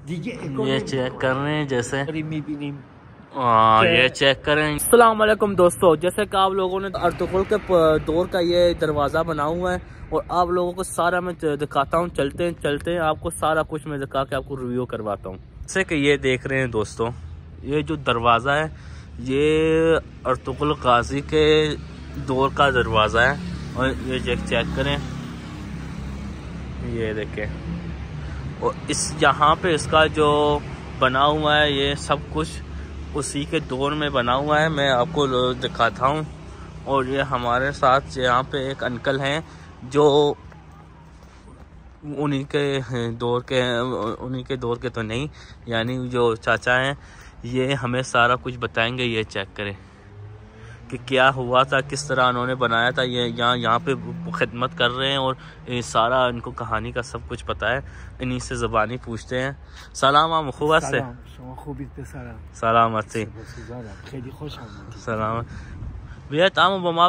ये चेक कर रहे हैं जैसे ये चेक करें। अस्सलाम वालेकुम दोस्तों, जैसे कि आप लोगों ने अर्तुगरुल के दौर का ये दरवाज़ा बना हुआ है और आप लोगों को सारा मैं दिखाता हूँ। चलते हैं आपको सारा कुछ मैं दिखा के आपको रिव्यू करवाता हूँ। जैसे कि ये देख रहे हैं दोस्तों, ये जो दरवाज़ा है ये अर्तुगरुल गाजी के दौर का दरवाज़ा है और ये चेक करें, ये देखें। और इस यहाँ पे इसका जो बना हुआ है ये सब कुछ उसी के दौर में बना हुआ है, मैं आपको दिखाता हूँ। और ये हमारे साथ यहाँ पे एक अंकल हैं जो उन्हीं के दौर के तो नहीं, यानी जो चाचा हैं, ये हमें सारा कुछ बताएंगे। ये चेक करें कि क्या हुआ था, किस तरह उन्होंने बनाया था। ये यहाँ पे खिदमत कर रहे हैं और सारा इनको कहानी का सब कुछ पता है। इन्हीं से ज़बानी पूछते हैं। सलाम आम खुबा से सलामत से सलामत भैया ताम बमा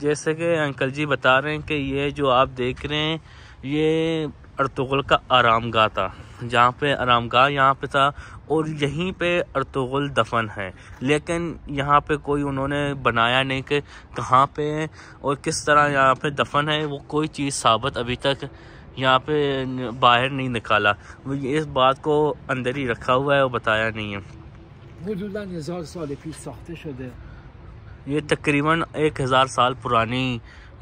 जैसे कि अंकल जी बता रहे हैं कि ये जो आप देख रहे हैं ये अर्तुगरुल का आरामगाह था, जहाँ पे आरामगाह यहाँ पे था और यहीं पे अर्तुगरुल दफन है। लेकिन यहाँ पे कोई उन्होंने बनाया नहीं कि कहाँ पे और किस तरह यहाँ पे दफन है, वो कोई चीज़ साबित अभी तक यहाँ पे बाहर नहीं निकाला। वो इस बात को अंदर ही रखा हुआ है और बताया नहीं है। ये तकरीबन 1000 साल पुरानी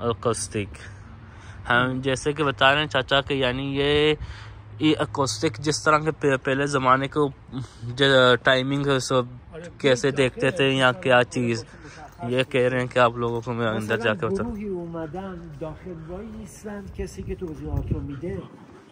अकोस्टिक। हम जैसे कि बता रहे हैं चाचा के, यानी ये अकोस्टिक जिस तरह के पहले ज़माने को टाइमिंग सब कैसे देखते थे या क्या चीज़, ये कह रहे हैं कि आप लोगों को मैं अंदर जाकर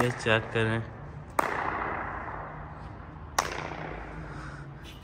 ये चेक करें।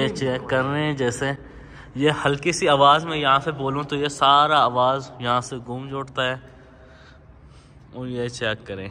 ये चेक कर रहे हैं जैसे ये हल्की सी आवाज़ में यहाँ से बोलूँ तो ये सारा आवाज़ यहाँ से गूंज उठता है। और ये चेक करें,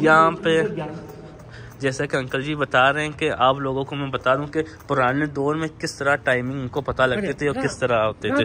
यहाँ पे जैसे कि अंकल जी बता रहे हैं कि आप लोगों को मैं बता दूं कि पुराने दौर में किस तरह टाइमिंग उनको पता लगती थी और किस तरह होते थे।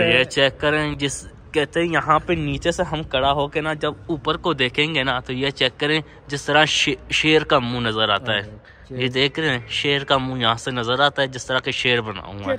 ये चेक करें, जिस कहते हैं यहाँ पे नीचे से हम खड़ा होके ना जब ऊपर को देखेंगे ना तो ये चेक करें जिस तरह शेर का मुंह नजर आता है। ये देख रहे हैं शेर का मुंह यहाँ से नजर आता है, जिस तरह के शेर बना हुआ है।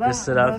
जिस तरह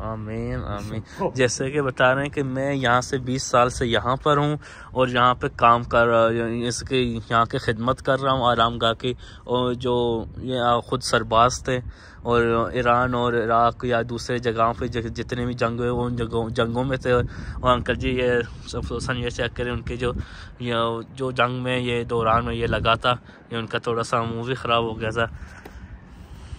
आमीन आमीन। जैसे कि बता रहे हैं कि मैं यहाँ से 20 साल से यहाँ पर हूँ और यहाँ पे काम कर इसके यहाँ के खिदमत कर रहा हूँ आरामगाह की। और जो ये खुद सरबाज थे और ईरान और इराक़ या दूसरे जगहों पे जितने भी जंग हुए वो उन जंगों में थे। और अंकल जी ये सब ये चेक करें, उनके जो जंग में ये दौरान में ये लगा था, ये उनका थोड़ा सा मुँह भी ख़राब हो गया था।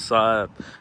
साहब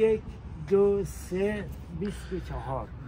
1 2 3 24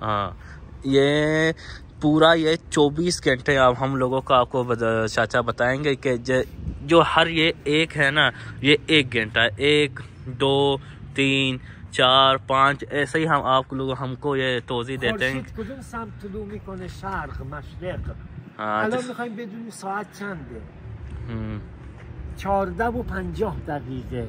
हाँ ये पूरा ये 24 घंटे अब हम लोगों को आपको चाचा बताएंगे कि जो हर ये एक है ना, ये 1 घंटा, 1 2 3 4 5 ऐसे ही हम आप लोग हमको ये तोज़ी देते हैं। 14:50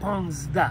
15.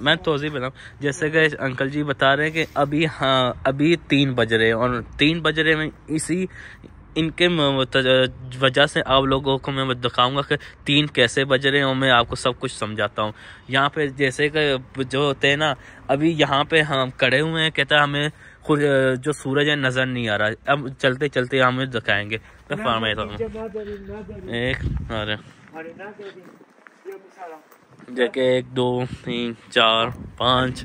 मैं तोज़ी बताऊँ जैसे कि अंकल जी बता रहे हैं कि अभी 3 बज रहे हैं और 3 बज रहे में इसी इनके वजह से आप लोगों को मैं दिखाऊंगा कि 3 कैसे बज रहे हैं और मैं आपको सब कुछ समझाता हूँ। यहाँ पे जैसे कि जो होते हैं ना, अभी यहाँ पे हम खड़े हुए हैं, कहता है हमें खुद जो सूरज है नज़र नहीं आ रहा, अब चलते चलते हमें दिखाएंगे। तो फरमाइए एक अरे जैसे 1 2 3 4 5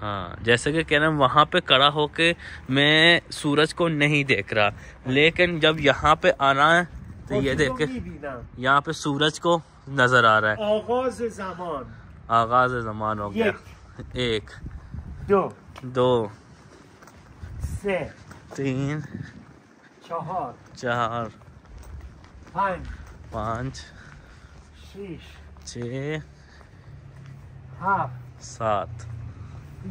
हाँ, जैसे कि कह रहे हैं वहाँ पे खड़ा होके मैं सूरज को नहीं देख रहा, लेकिन जब यहाँ पे आना है तो ये देख के यहाँ पे सूरज को नजर आ रहा है। आगाज ज़मान हो गया। 1 2 3 4 5 6 7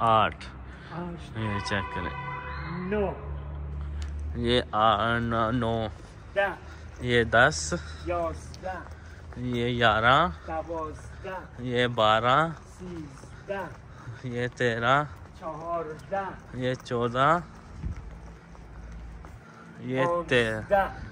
8 ये चेक करें। 9 ये 9 10 ये 10 11 ये 11 12 ये 12 13 ये 13 14 ये 14 ये 13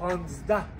15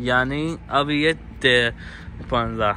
यानी अब ये 15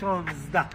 16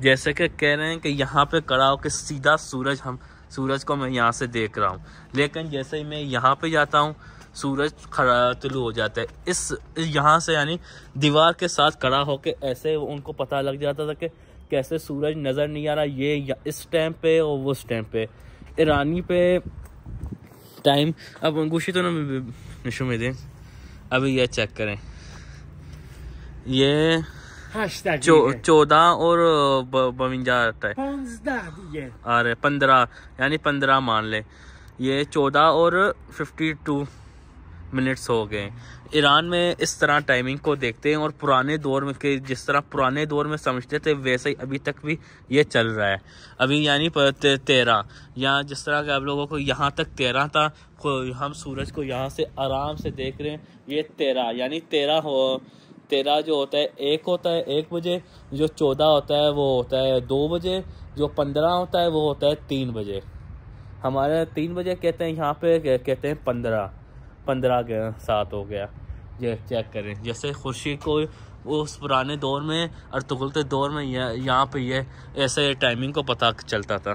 जैसे कि कह रहे हैं कि यहाँ पे खड़ा हो के सीधा सूरज को मैं यहाँ से देख रहा हूँ, लेकिन जैसे ही मैं यहाँ पे जाता हूँ सूरज तुलू हो जाता है। इस यहाँ से यानी दीवार के साथ खड़ा होके ऐसे उनको पता लग जाता था कि कैसे सूरज नज़र नहीं आ रहा, ये इस टाइम पे और वो उस टाइम पे ईरानी पे टाइम। अब अंगूशी तो ना निशु में दें, अभी ये चेक करें, ये 14 और 52 अरे 15 यानी 15 मान ले, ये 14 और 52 मिनट्स हो गए। ईरान में इस तरह टाइमिंग को देखते हैं और पुराने दौर में के जिस तरह पुराने दौर में समझते थे वैसे ही अभी तक भी ये चल रहा है। अभी यानी 13 या जिस तरह के आप लोगों को यहाँ तक 13 था, हम सूरज को यहाँ से आराम से देख रहे हैं। ये 13 यानी 13 जो होता है 1 होता है 1 बजे, जो 14 होता है वो होता है 2 बजे, जो 15 होता है वो होता है 3 बजे। हमारे 3 बजे कहते हैं, यहाँ पे कहते हैं 15 के साथ हो गया। ये चेक करें, जैसे खुर्शीद को उस पुराने दौर में अर्तुगरुल के दौर में यहाँ पे ये ऐसे टाइमिंग को पता चलता था।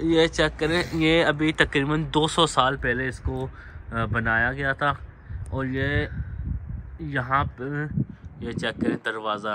ये चेक करें, ये अभी तकरीबन 200 साल पहले इसको बनाया गया था और ये यहाँ पे ये चेक करें दरवाज़ा।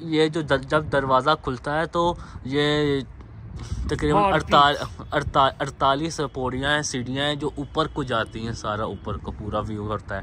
ये जो जब दरवाज़ा खुलता है तो ये तकरीबन 48 पौड़ियाँ हैं, सीढ़ियाँ हैं जो ऊपर को जाती हैं, सारा ऊपर को पूरा व्यू करता है।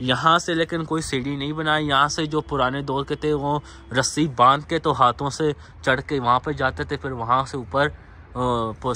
यहाँ से लेकिन कोई सीढ़ी नहीं बनाई, यहाँ से जो पुराने दौर के थे वो रस्सी बांध के तो हाथों से चढ़ के वहाँ पे जाते थे, फिर वहाँ से ऊपर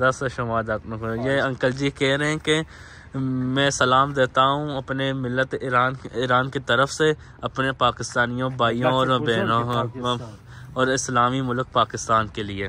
दस शमाद ये अंकल जी कह रहे हैं कि मैं सलाम देता हूँ अपने मिलत ईरान की तरफ से अपने पाकिस्तानियों भाइयों और बहनों और इस्लामी मुल्क पाकिस्तान के लिए।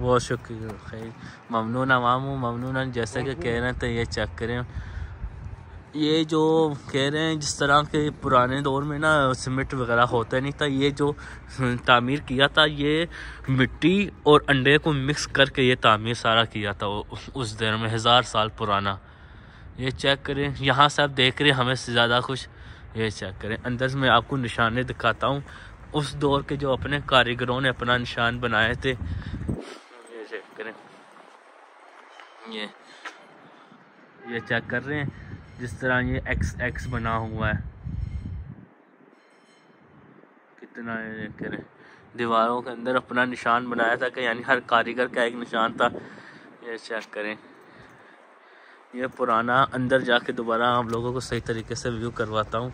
वो शुक्रिया, खैर ममनून अवामू ममनून। जैसे कि कह रहे थे ये चेक करें, ये जो कह रहे हैं जिस तरह के पुराने दौर में ना सीमेंट वगैरह होता नहीं था, ये जो तामीर किया था ये मिट्टी और अंडे को मिक्स करके ये तामीर सारा किया था उस दौर में, 1000 साल पुराना। ये चेक करें, यहाँ से आप देख रहे हैं हमें से ज़्यादा कुछ। ये चेक करें, अंदर से मैं आपको निशाने दिखाता हूँ उस दौर के जो अपने कारीगरों ने अपना निशान बनाए थे। ये चेक करें, ये चेक कर रहे हैं जिस तरह ये XX बना हुआ है, कितना ये करें दीवारों के अंदर अपना निशान बनाया था कि यानी हर कारीगर का एक निशान था। ये चेक करें, ये पुराना अंदर जाके दोबारा आप लोगों को सही तरीके से व्यू करवाता हूँ।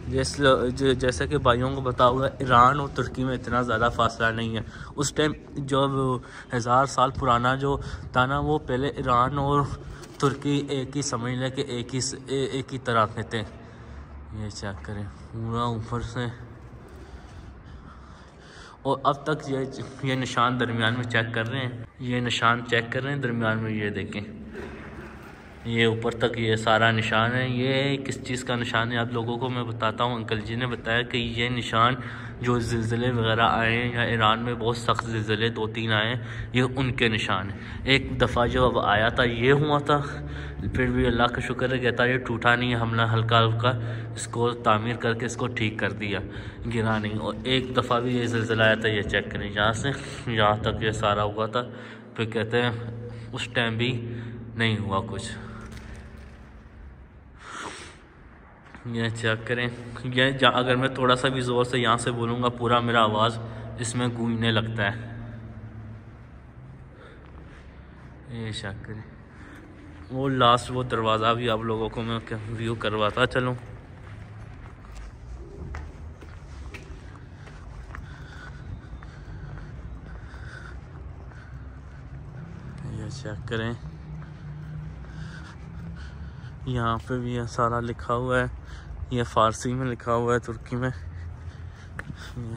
जैसे कि भाइयों को पता होगा ईरान और तुर्की में इतना ज़्यादा फासला नहीं है। उस टाइम जब 1000 साल पुराना जो था ना, वो पहले ईरान और तुर्की एक ही समझ लें कि एक ही तरह के थे। ये चेक करें पूरा ऊपर से, और अब तक ये निशान दरमियान में चेक कर रहे हैं, ये निशान चेक कर रहे हैं दरमियान में। ये देखें, ये ऊपर तक ये सारा निशान है। ये किस चीज़ का निशान है आप लोगों को मैं बताता हूँ। अंकल जी ने बताया कि ये निशान जो ज़िलज़ले वगैरह आए हैं या ईरान में बहुत सख्त ज़िलज़ले 2-3 आए हैं, ये उनके निशान हैं। एक दफ़ा जो अब आया था ये हुआ था, फिर भी अल्लाह का शुक्र है कहता ये टूटा नहीं है, हमने हल्का हल्का इसको तामीर करके इसको ठीक कर दिया, गिरा नहीं। और एक दफ़ा भी ये ज़िलज़ला आया था, ये चेक करें यहाँ से यहाँ तक ये सारा हुआ था। फिर कहते हैं उस टाइम भी नहीं हुआ कुछ। ये चेक करें, ये अगर मैं थोड़ा सा भी ज़ोर से यहाँ से बोलूँगा पूरा मेरा आवाज़ इसमें गूंजने लगता है। ये चेक करें, वो लास्ट वो दरवाज़ा भी आप लोगों को मैं व्यू करवाता चलूँ। ये चेक करें, यहाँ पे भी ये सारा लिखा हुआ है, ये फ़ारसी में लिखा हुआ है, तुर्की में। ये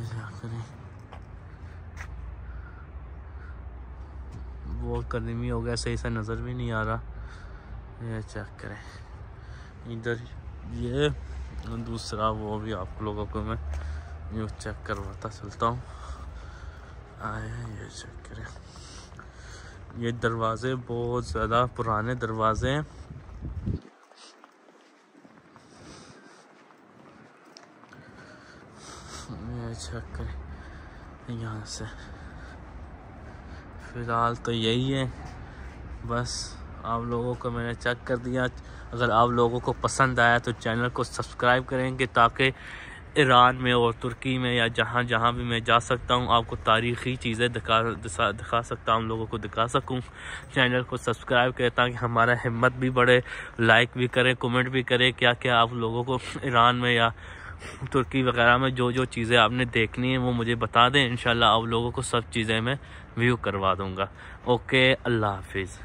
क्या करें, वो कदमी हो गया, सही से नज़र भी नहीं आ रहा। ये चेक करें, इधर ये दूसरा वो भी आप लोगों को मैं ये चेक करवाता चलता हूँ। ये चेक करें, ये दरवाज़े बहुत ज़्यादा पुराने दरवाज़े हैं। चेक करें यहाँ से। फ़िलहाल तो यही है, बस आप लोगों को मैंने चेक कर दिया। अगर आप लोगों को पसंद आया तो चैनल को सब्सक्राइब करेंगे ताकि ईरान में और तुर्की में या जहाँ भी मैं जा सकता हूँ आपको तारीख़ी चीज़ें दिखा सकता हूँ, लोगों को दिखा सकूँ। चैनल को सब्सक्राइब करें ताकि हमारा हिम्मत भी बढ़े, लाइक भी करें, कमेंट भी करें क्या क्या आप लोगों को ईरान में या तुर्की वगैरह में जो चीज़ें आपने देखनी है वो मुझे बता दें। इंशाल्लाह आप लोगों को सब चीज़ें मैं व्यू करवा दूँगा। ओके, अल्लाह हाफिज़।